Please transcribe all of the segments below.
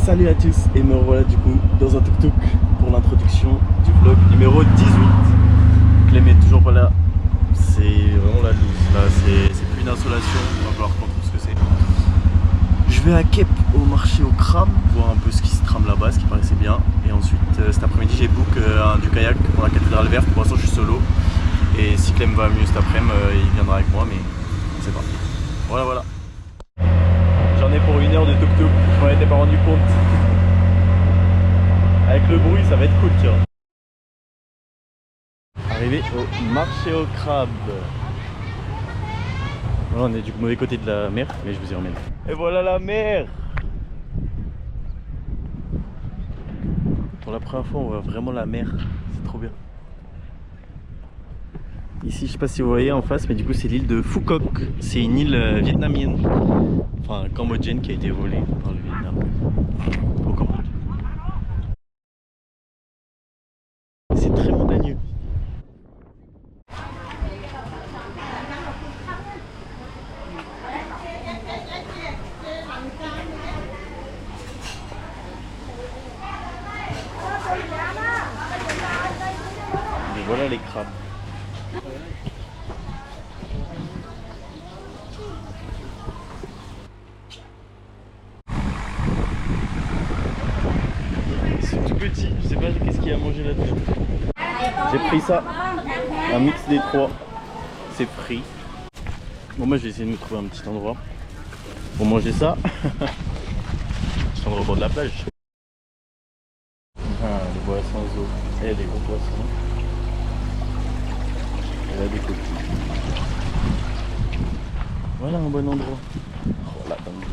Salut à tous et me revoilà du coup dans un tuk-tuk pour l'introduction du vlog numéro 18. Clem est toujours pas là, c'est vraiment la loose là, c'est plus une insolation, il va falloir qu'on trouve ce que c'est. Je vais à Kep au marché au Kram, voir un peu ce qui se trame là-bas, ce qui paraissait bien. Et ensuite cet après-midi j'ai book du kayak pour la cathédrale verte, pour l'instant je suis solo. Et si Clem va mieux cet après-midi, il viendra avec moi mais on sait pas. Voilà. J'en ai pour 1 heure de tuk-tuk, je m'en étais pas rendu compte. Avec le bruit, ça va être cool, tiens. Arrivé au marché au crabe. Voilà, on est du mauvais côté de la mer, mais je vous y emmène. Et voilà la mer. Pour la première fois, on voit vraiment la mer. C'est trop bien. Ici, je sais pas si vous voyez en face, mais du coup, c'est l'île de Phu Quoc. C'est une île vietnamienne, enfin cambodgienne, qui a été volée par le Vietnam au Cambodge. C'est très montagneux. Et voilà les crabes. Ils sont tout petits, je sais pas qu'est-ce qu'il y a à manger là-dedans. J'ai pris ça, un mix des trois, c'est frit. Bon, moi je vais essayer de me trouver un petit endroit pour manger ça. Petit endroit au bord de la plage. Ah, les poissons aux eaux, et les gros poissons. Et là des coquilles. Voilà un bon endroit. Oh la dingue.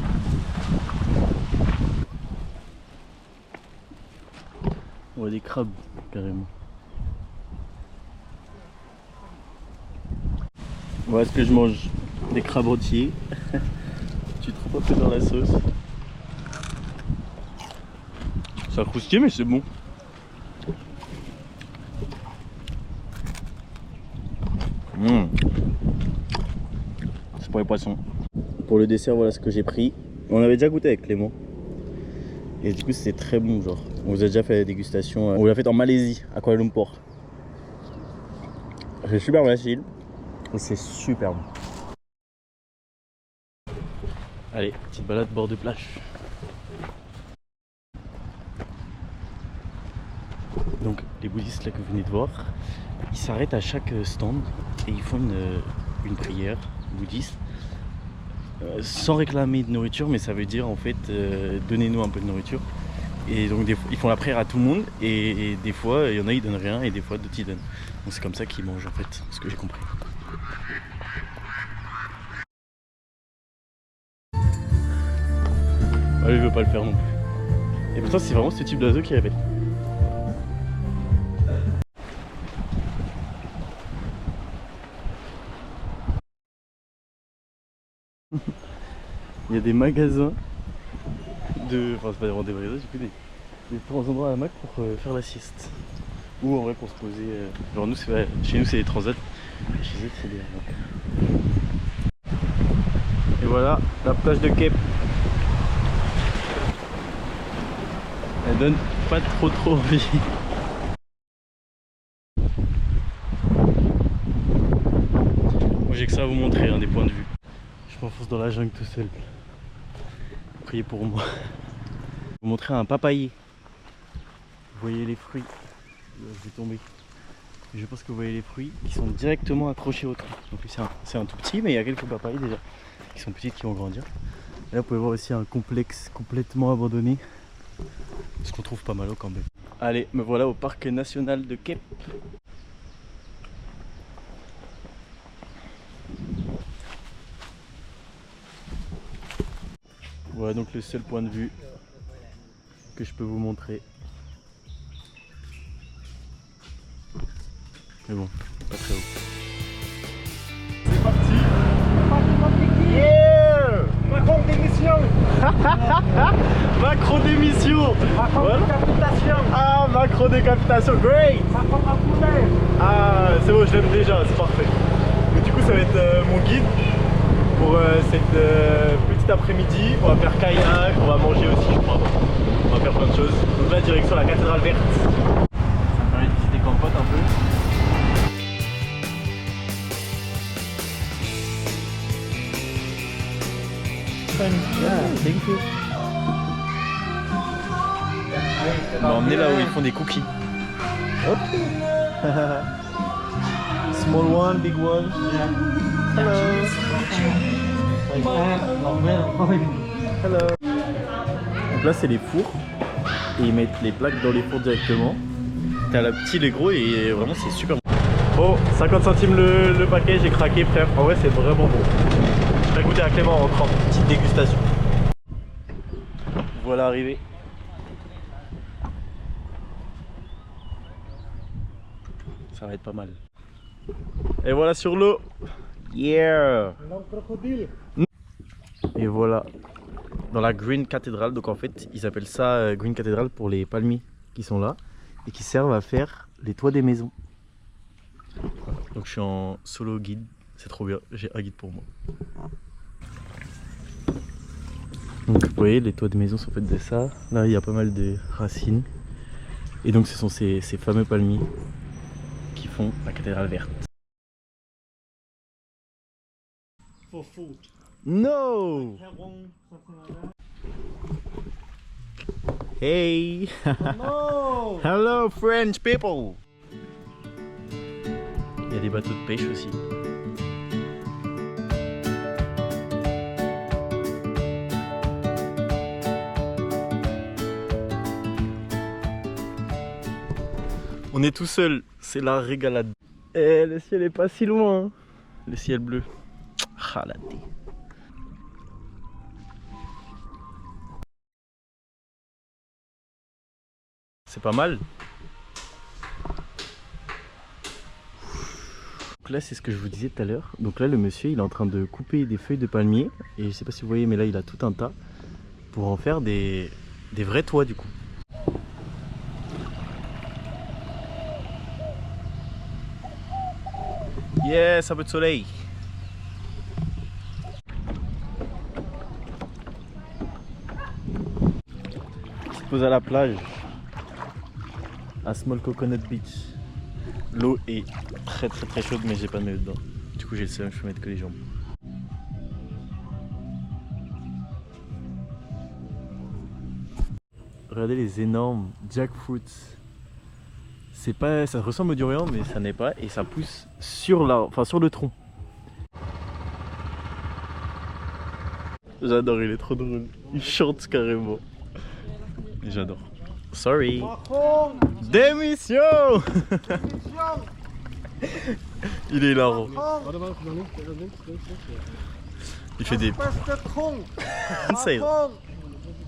On voit des crabes carrément. Voilà ce que je mange, des crabes entiers. Tu trempes un peu dans la sauce. Ça a croustillé mais c'est bon. C'est pour les poissons. Pour le dessert, voilà ce que j'ai pris. On avait déjà goûté avec Clément. Et du coup c'est très bon, genre. On vous a déjà fait la dégustation. On vous l'a fait en Malaisie, à Kuala Lumpur. C'est super facile. Et c'est super bon. Allez, petite balade bord de plage. Donc les bouddhistes là que vous venez de voir, ils s'arrêtent à chaque stand et ils font une prière bouddhiste sans réclamer de nourriture, mais ça veut dire en fait donnez-nous un peu de nourriture. Et donc ils font la prière à tout le monde et des fois il y en a ils donnent rien et des fois d'autres ils donnent. Donc c'est comme ça qu'ils mangent en fait, ce que j'ai compris. Ouais, je veux pas le faire non plus. Et pourtant c'est vraiment ce type d'oiseau qui répète. Il y a des magasins de... Enfin c'est pas vraiment des magasins, du coup des endroits à Hamac pour faire la sieste. Ou en vrai pour se poser... Genre nous, chez nous c'est des transats, et chez eux c'est des hamacs. Et voilà la plage de Kep. Elle donne pas trop envie. Moi j'ai que ça à vous montrer, des points de vue. Je m'enfonce dans la jungle tout seul. Priez pour moi. Je vais vous montrer un papayer. Vous voyez les fruits. Je vais tomber. Je pense que vous voyez les fruits qui sont directement accrochés au tronc. Donc c'est un tout petit, mais il y a quelques papayes déjà qui sont petites, qui vont grandir. Et là vous pouvez voir aussi un complexe complètement abandonné. Ce qu'on trouve pas mal au Cambodge. Allez, me voilà au parc national de Kep. Voilà donc le seul point de vue que je peux vous montrer. Mais bon, pas très haut. C'est parti. Yeah, Macron démission. Macron démission. Macron décapitation. Ah, Macron décapitation, great. Macron a coulé. Ah, c'est bon, je l'aime déjà, c'est parfait. Donc, du coup ça va être mon guide pour cette petite après-midi. On va faire kayak, on va manger aussi je crois. direction la cathédrale verte. Ça me permet de visiter Campote un peu. Thank you. On m'a emmené là où ils font des cookies. Ok. Small one, big one. Hello. Hello. Donc là c'est les fours et ils mettent les plaques dans les fours directement. T'as la petite, les gros et vraiment c'est super bon. Bon, 50 centimes le paquet, j'ai craqué frère. En vrai c'est vraiment bon. Je vais goûter à Clément en rentrant, petite dégustation. Voilà arrivé. Ça va être pas mal. Et voilà sur l'eau. Yeah. Et voilà dans la Green Cathedral. Donc en fait ils appellent ça Green Cathedral pour les palmiers qui sont là et qui servent à faire les toits des maisons. Donc je suis en solo guide, c'est trop bien, j'ai un guide pour moi. Donc vous voyez les toits de maison sont faits de ça. Là il y a pas mal de racines. Et donc ce sont ces fameux palmiers qui font la cathédrale verte. For food. No! Hey! No! Hello French people! Il y a des bateaux de pêche aussi. On est tout seul, c'est la régalade. Et le ciel est pas si loin, hein. Le ciel bleu. Ah la dé. C'est pas mal. Donc là c'est ce que je vous disais tout à l'heure. Donc là le monsieur il est en train de couper des feuilles de palmier. Et je sais pas si vous voyez mais là il a tout un tas. Pour en faire des vrais toits du coup. Yes, un peu de soleil. On se pose à la plage. À Small Coconut Beach. L'eau est très chaude mais j'ai pas de maillot dedans. Du coup j'ai le seum, je peux mettre que les jambes. Regardez les énormes jackfruits. C'est pas, ça ressemble au durian mais ça n'est pas et ça pousse sur sur le tronc. J'adore, il est trop drôle. Il chante carrément. Et j'adore. Sorry. Démission. Il est hilarant. Il fait des... C'est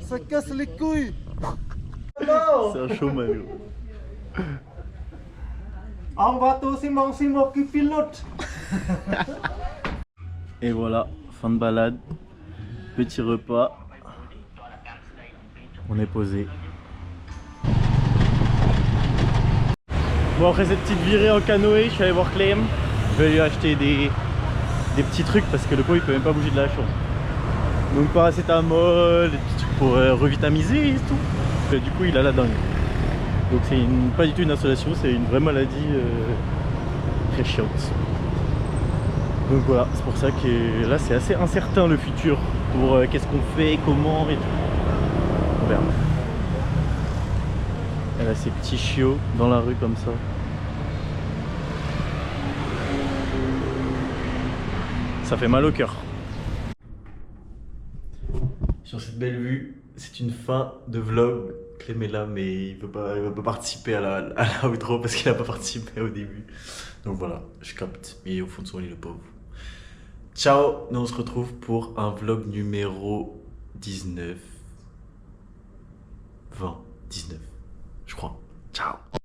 Ça casse les couilles. un showman. En bateau Simon qui pilote. Et voilà, fin de balade. Petit repas. On est posé. Bon après cette petite virée en canoë, je suis allé voir Clem. Je vais lui acheter des petits trucs parce que le pauvre il peut même pas bouger de la chambre. Donc paracétamol, des petits trucs pour revitamiser et tout. Et du coup il a la dingue. Donc c'est pas du tout une insolation, c'est une vraie maladie très chiante. Donc voilà, c'est pour ça que là c'est assez incertain le futur pour qu'est-ce qu'on fait, comment et tout. On verra. Elle a ses petits chiots dans la rue comme ça. Ça fait mal au cœur. Sur cette belle vue, c'est une fin de vlog. Clem est là mais il veut pas participer à la outro parce qu'il a pas participé au début. Donc voilà, je capte. Mais au fond de son lit le pauvre. Ciao, nous on se retrouve pour un vlog numéro 19. 20, 19, je crois. Ciao.